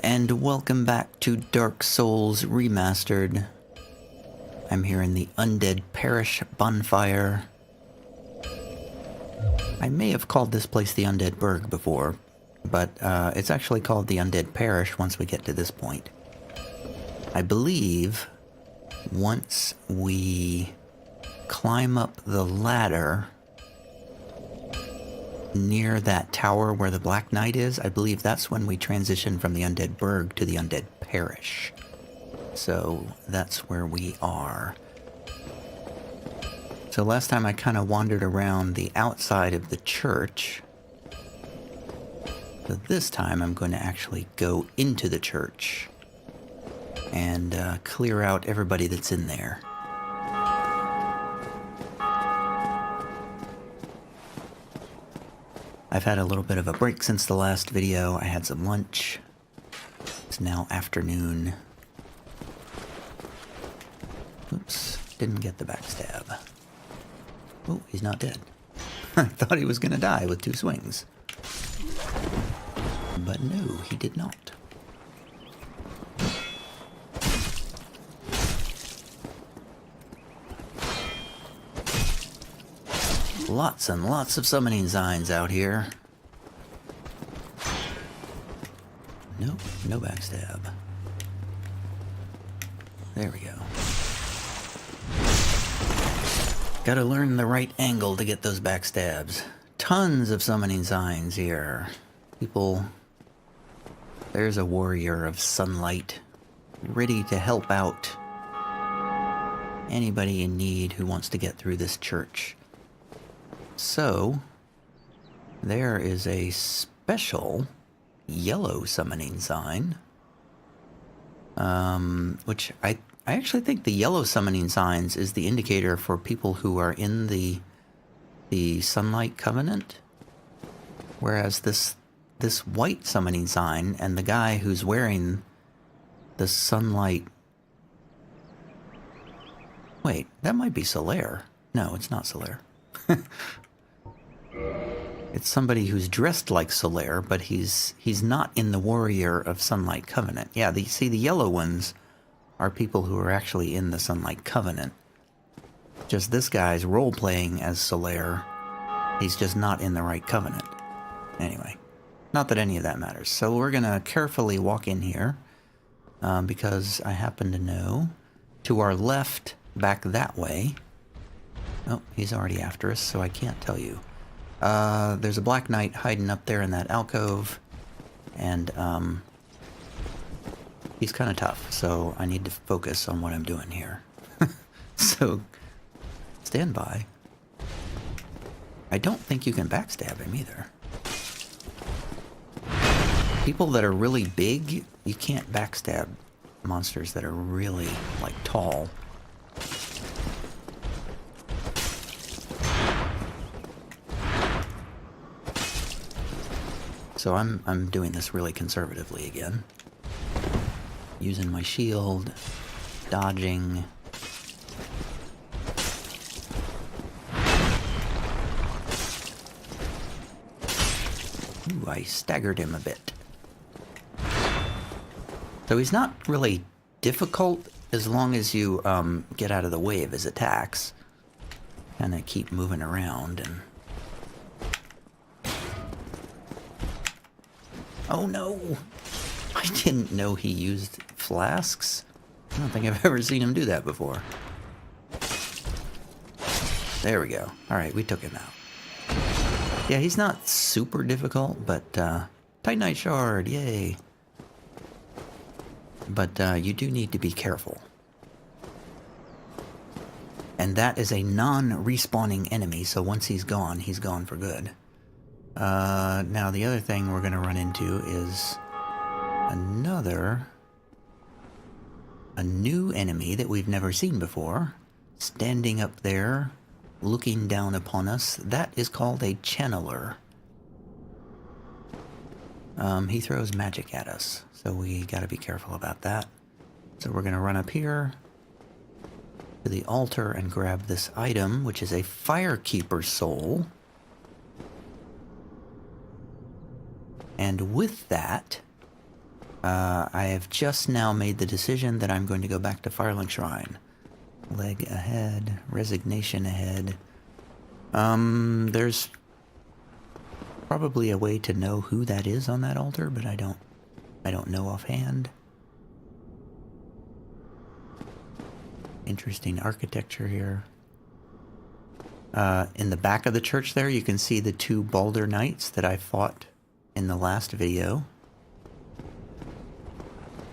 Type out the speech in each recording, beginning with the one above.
And welcome back to Dark Souls Remastered. I'm here in the Undead Parish bonfire. I may have called this place the Undead Burg before, but it's actually called the Undead Parish once we get to this point. I believe once we climb up the ladder near that tower where the Black Knight is, I believe that's when we transition from the Undead Burg to the Undead Parish. So that's where we are. So last time I kind of wandered around the outside of the church. So this time I'm going to actually go into the church and clear out everybody that's in there. I've had a little bit of a break since the last video. I had some lunch. It's now afternoon. Oops, didn't get the backstab. Oh, he's not dead. I thought he was gonna die with 2 swings. But no, he did not. Lots and lots of summoning signs out here. Nope, no backstab. There we go. Gotta learn the right angle to get those backstabs. Tons of summoning signs here. People... There's a warrior of sunlight, ready to help out anybody in need who wants to get through this church. So, there is a special yellow summoning sign, which I actually think the yellow summoning signs is the indicator for people who are in the Sunlight Covenant, whereas this white summoning sign and the guy who's wearing the sunlight... Wait, that might be Solaire. No, it's not Solaire. It's somebody who's dressed like Solaire, but he's not in the Warrior of Sunlight Covenant. Yeah, see, the yellow ones are people who are actually in the Sunlight Covenant. Just this guy's role-playing as Solaire. He's just not in the right covenant. Anyway, not that any of that matters. So we're gonna carefully walk in here, because I happen to know to our left, back that way... Oh, he's already after us, so I can't tell you. There's a Black Knight hiding up there in that alcove, and he's kind of tough, so I need to focus on what I'm doing here. So, stand by. I don't think you can backstab him either. People that are really big, you can't backstab monsters that are really, like, tall. So I'm doing this really conservatively again. Using my shield, dodging. Ooh, I staggered him a bit. So he's not really difficult as long as you get out of the way of his attacks. Kind of keep moving around and... Oh no! I didn't know he used flasks. I don't think I've ever seen him do that before. There we go. Alright, we took him out. Yeah, he's not super difficult, but Titanite Shard, yay! But you do need to be careful. And that is a non-respawning enemy, so once he's gone for good. Now the other thing we're going to run into is a new enemy that we've never seen before, standing up there, looking down upon us. That is called a channeler. He throws magic at us, so we got to be careful about that. So we're going to run up here to the altar and grab this item, which is a Firekeeper soul. And with that, I have just now made the decision that I'm going to go back to Firelink Shrine. Leg ahead, resignation ahead. There's probably a way to know who that is on that altar, but I don't know offhand. Interesting architecture here. In the back of the church there, you can see the two Balder Knights that I fought in the last video.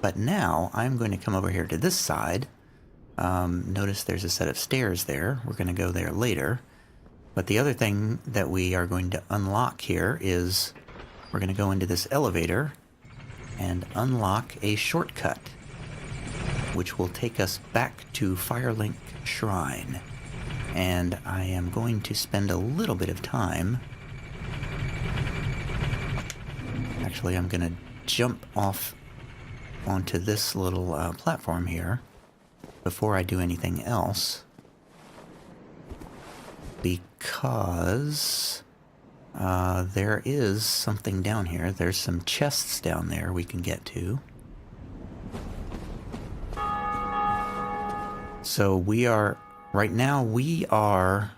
But now I'm going to come over here to this side. Notice there's a set of stairs there. We're going to go there later. But the other thing that we are going to unlock here is we're going to go into this elevator and unlock a shortcut, which will take us back to Firelink Shrine. And I am going to spend a little bit of time. Actually, I'm going to jump off onto this little platform here before I do anything else, because there is something down here. There's some chests down there we can get to. So right now we are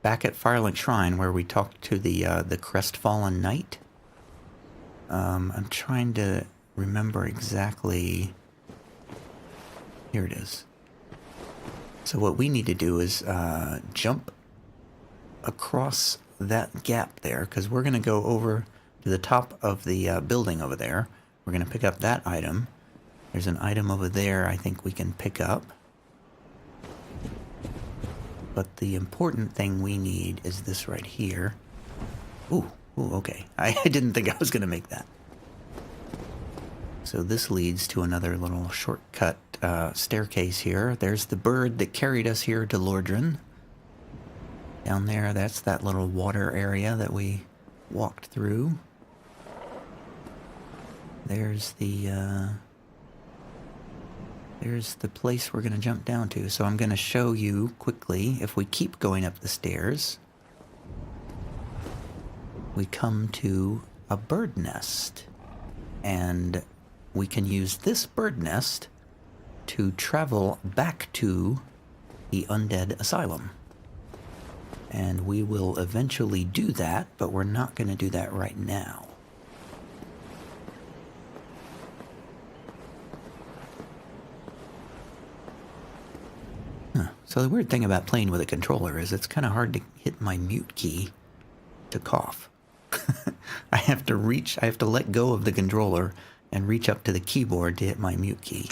back at Firelink Shrine where we talked to the crestfallen knight. I'm trying to remember exactly. Here it is. So what we need to do is jump across that gap there, because we're going to go over to the top of the building over there. We're going to pick up that item. There's an item over there I think we can pick up. But the important thing we need is this right here. Ooh, okay. I didn't think I was going to make that. So this leads to another little shortcut staircase here. There's the bird that carried us here to Lordran. Down there, that's that little water area that we walked through. There's the place we're going to jump down to. So I'm going to show you quickly, if we keep going up the stairs, we come to a bird nest. And we can use this bird nest to travel back to the Undead Asylum. And we will eventually do that, but we're not going to do that right now. So the weird thing about playing with a controller is it's kind of hard to hit my mute key to cough. I have to let go of the controller and reach up to the keyboard to hit my mute key.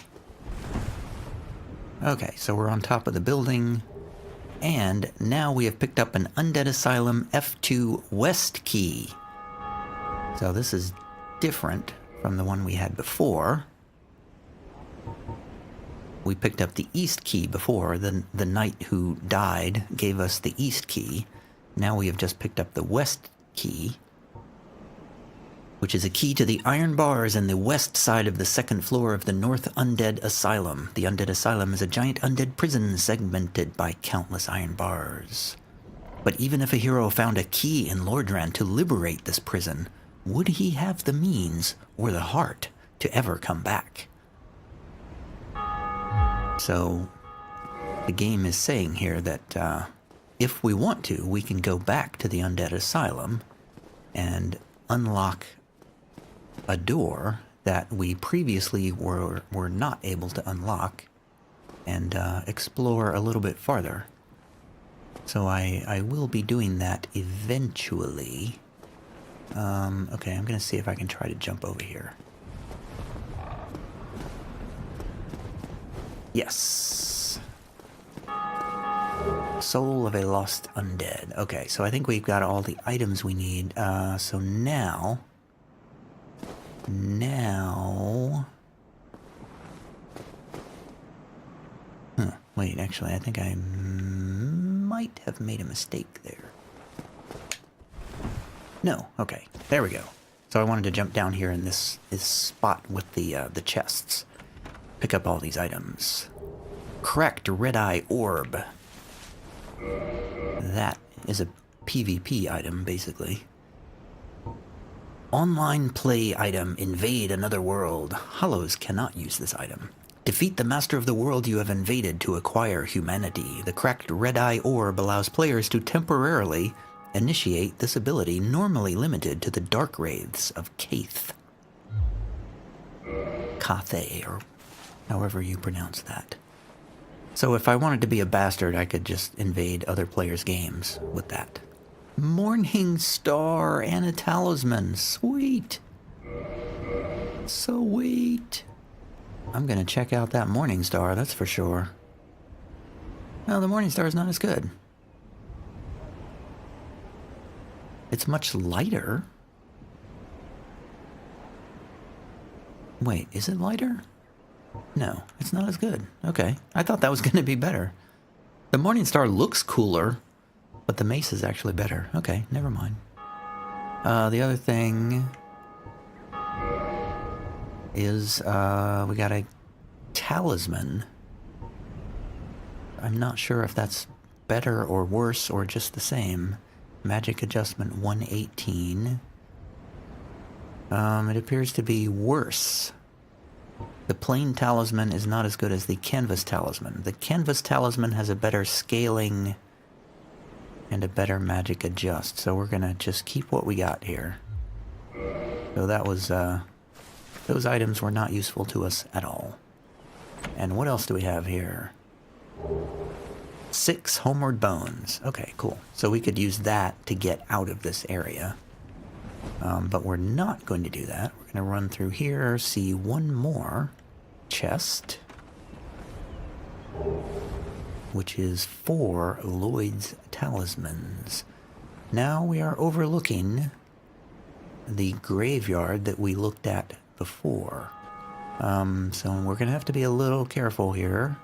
Okay, so we're on top of the building, and now we have picked up an Undead Asylum F2 West key. So this is different from the one we had before. We picked up the East key before. The knight who died gave us the East key. Now we have just picked up the West key, which is a key to the iron bars in the west side of the second floor of the North Undead Asylum. The Undead Asylum is a giant undead prison segmented by countless iron bars. But even if a hero found a key in Lordran to liberate this prison, would he have the means or the heart to ever come back? So the game is saying here that if we want to, we can go back to the Undead Asylum and unlock a door that we previously were not able to unlock and explore a little bit farther. So I will be doing that eventually. Okay, I'm going to see if I can try to jump over here. Yes. Soul of a Lost Undead. Okay, so I think we've got all the items we need. So now... Wait, actually, I think I might have made a mistake there. No, okay, there we go. So I wanted to jump down here in this spot with the chests. Pick up all these items. Cracked red-eye orb. That is a PvP item, basically. Online play item, invade another world. Hollows cannot use this item. Defeat the master of the world you have invaded to acquire humanity. The cracked red-eye orb allows players to temporarily initiate this ability, normally limited to the dark wraiths of Kaith. Cathay, or however you pronounce that. So if I wanted to be a bastard, I could just invade other players' games with that. Morning Star and a talisman. Sweet. Sweet. I'm gonna check out that Morning Star, that's for sure. Well, the Morning Star is not as good. It's much lighter. Wait, is it lighter? No, it's not as good. Okay, I thought that was gonna be better. The Morning Star looks cooler, but the mace is actually better. Okay, never mind. The other thing is we got a talisman. I'm not sure if that's better or worse or just the same. Magic adjustment 118. It appears to be worse. The plain talisman is not as good as the canvas talisman. The canvas talisman has a better scaling and a better magic adjust, so we're gonna just keep what we got here. So that was, those items were not useful to us at all. And what else do we have here? 6 homeward bones. Okay, cool. So we could use that to get out of this area. But we're not going to do that. We're going to run through here, see one more chest, which is 4 Lloyd's talismans. Now we are overlooking the graveyard that we looked at before. So we're going to have to be a little careful here.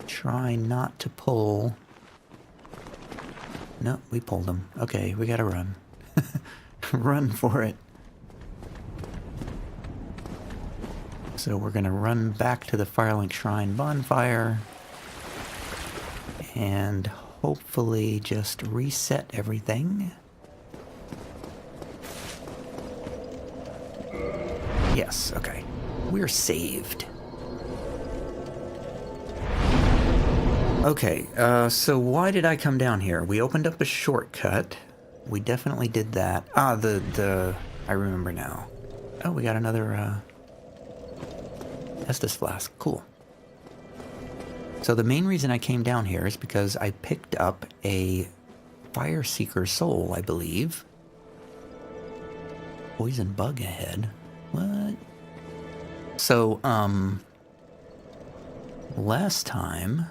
Try not to pull. No, we pulled them. Okay, we gotta run. Run for it. So we're gonna run back to the Firelink Shrine bonfire and hopefully just reset everything. Yes, okay. We're saved. Okay, so why did I come down here? We opened up a shortcut. We definitely did that. Ah, I remember now. Oh, we got another, Estus flask. Cool. So the main reason I came down here is because I picked up a Fire Seeker soul, I believe. Poison bug ahead. What? So, last time,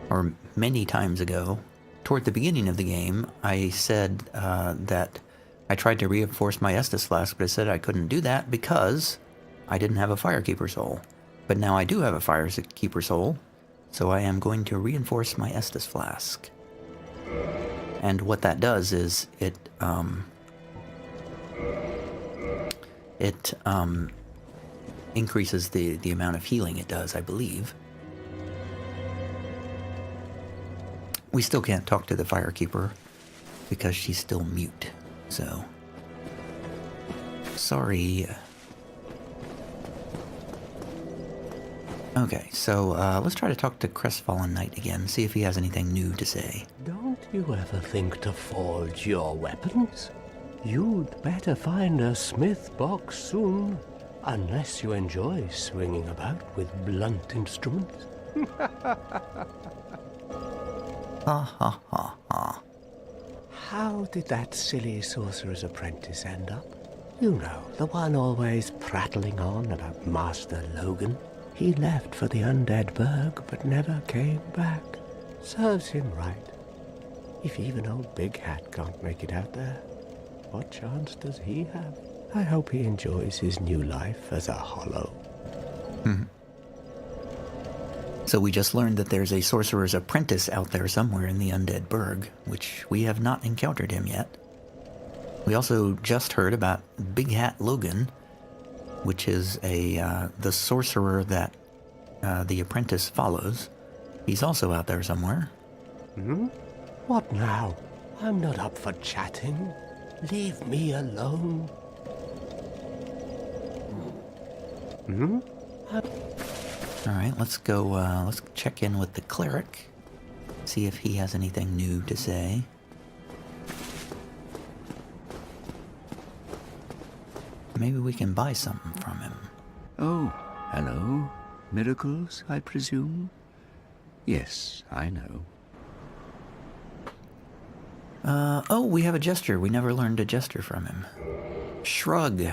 or many times ago, toward the beginning of the game, I said that I tried to reinforce my Estus flask, but I said I couldn't do that because I didn't have a Firekeeper soul. But now I do have a Firekeeper soul, so I am going to reinforce my Estus flask. And what that does is it increases the amount of healing it does, I believe. We still can't talk to the Firekeeper because she's still mute, so sorry. Okay, so let's try to talk to Crestfallen Knight again, see if he has anything new to say. Don't you ever think to forge your weapons? You'd better find a smith box soon, unless you enjoy swinging about with blunt instruments. Ha ha ha ha. How did that silly sorcerer's apprentice end up? You know, the one always prattling on about Master Logan. He left for the Undead Burg, but never came back. Serves him right. If even old Big Hat can't make it out there, what chance does he have? I hope he enjoys his new life as a hollow. So we just learned that there's a sorcerer's apprentice out there somewhere in the Undead Burg, which we have not encountered him yet. We also just heard about Big Hat Logan, which is the sorcerer that the apprentice follows. He's also out there somewhere. What now? I'm not up for chatting. Leave me alone. Hmm? Alright, let's go, let's check in with the cleric. See if he has anything new to say. Maybe we can buy something from him. Oh, hello. Miracles, I presume? Yes, I know. Oh, we have a gesture. We never learned a gesture from him. Shrug.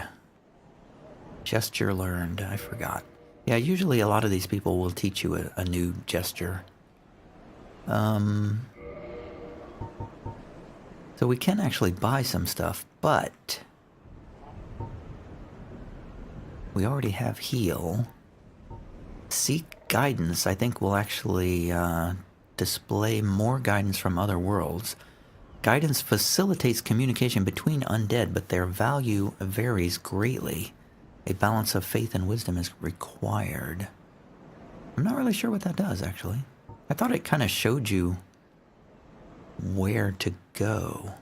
Gesture learned. I forgot. Yeah, usually a lot of these people will teach you a new gesture. So we can actually buy some stuff, but we already have heal. Seek guidance, I think, will actually display more guidance from other worlds. Guidance facilitates communication between undead, but their value varies greatly. A balance of faith and wisdom is required. I'm not really sure what that does, actually. I thought it kind of showed you where to go.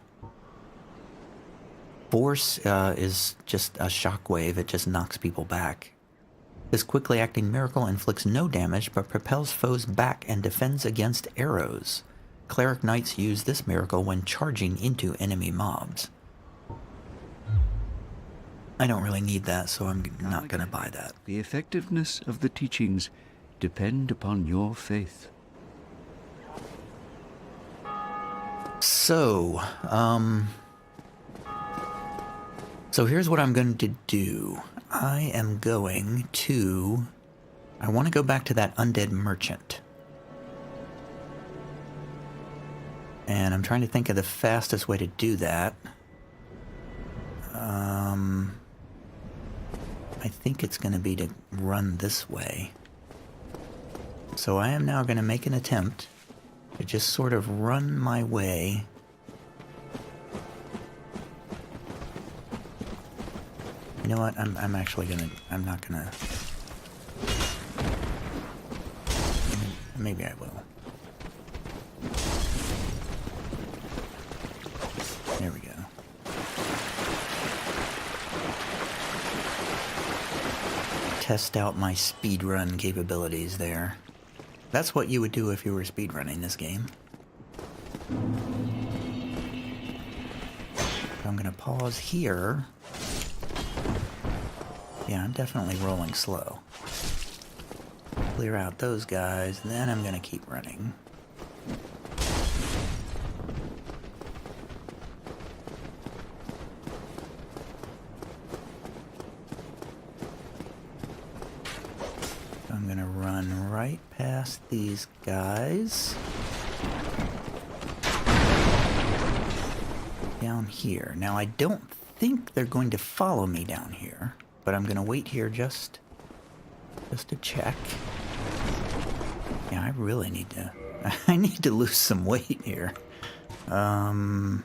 Force is just a shockwave. It just knocks people back. This quickly acting miracle inflicts no damage, but propels foes back and defends against arrows. Cleric knights use this miracle when charging into enemy mobs. I don't really need that, so I'm not going to buy that. The effectiveness of the teachings depend upon your faith. So here's what I'm going to do. I want to go back to that undead merchant. And I'm trying to think of the fastest way to do that. I think it's going to be to run this way. So I am now going to make an attempt to just sort of run my way. You know what? I'm not gonna. Maybe I will. There we go. Test out my speedrun capabilities there. That's what you would do if you were speedrunning this game. So I'm gonna pause here. Yeah, I'm definitely rolling slow. Clear out those guys, then I'm gonna keep running. I'm gonna run right past these guys. Down here. Now I don't think they're going to follow me down here, but I'm gonna wait here just to check. Yeah, I really need to... I need to lose some weight here. Try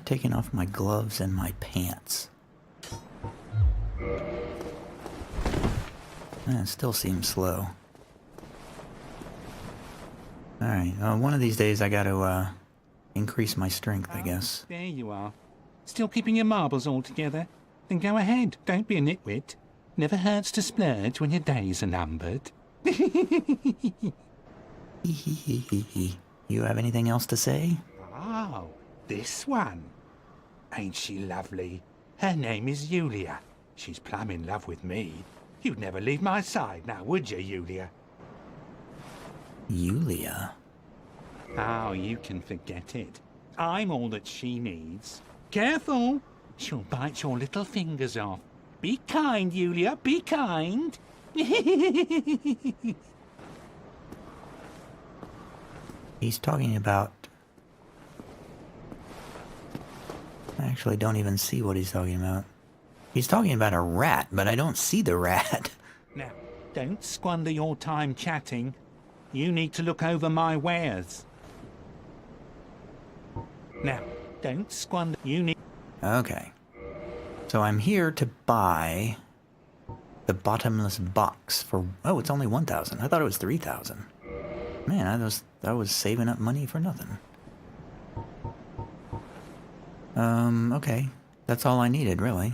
taking off my gloves and my pants. It still seems slow. Alright, one of these days I gotta, increase my strength, I guess. There you are. Still keeping your marbles all together? Then go ahead, don't be a nitwit. Never hurts to splurge when your days are numbered. You have anything else to say? Oh, this one. Ain't she lovely? Her name is Yulia. She's plumb in love with me. You'd never leave my side now, would you, Yulia? Yulia? Oh, you can forget it. I'm all that she needs. Careful! She'll bite your little fingers off. Be kind, Yulia, be kind. He's talking about... I actually don't even see what he's talking about. He's talking about a rat, but I don't see the rat. Now, don't squander your time chatting. You need to look over my wares. Now, don't squander... You need... Okay. So I'm here to buy the bottomless box for... Oh, it's only 1,000. I thought it was 3,000. Man, I was saving up money for nothing. Okay. That's all I needed, really.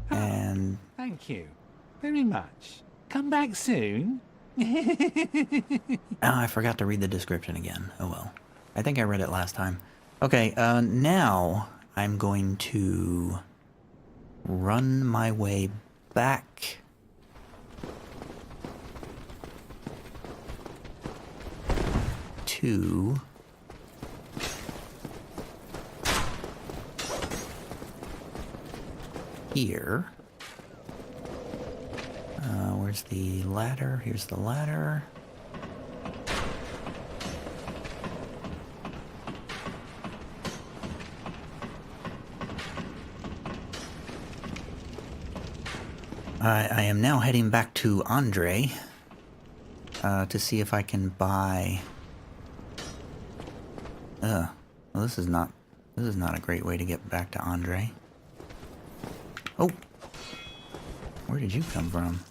And... Thank you very much. Come back soon. Oh, I forgot to read the description again. Oh well. I think I read it last time. Okay, now I'm going to run my way back to here. Where's the ladder? Here's the ladder. I am now heading back to Andre to see if I can buy. Well, this is not a great way to get back to Andre. Oh, where did you come from?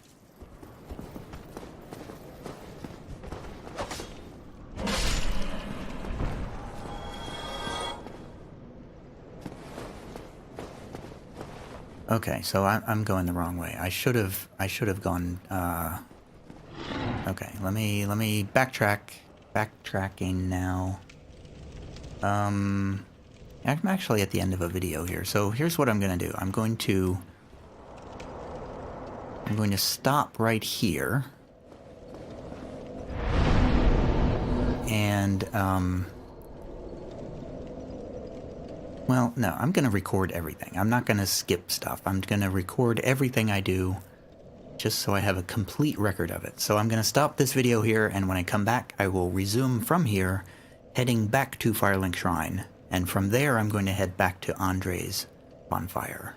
Okay, so I'm going the wrong way. I should have gone. Okay, let me backtrack. Backtracking now. I'm actually at the end of a video here, so here's what I'm gonna do. I'm going to stop right here, and well, no, I'm going to record everything. I'm not going to skip stuff. I'm going to record everything I do just so I have a complete record of it. So I'm going to stop this video here, and when I come back, I will resume from here, heading back to Firelink Shrine. And from there, I'm going to head back to Andre's bonfire.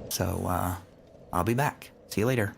So, I'll be back. See you later.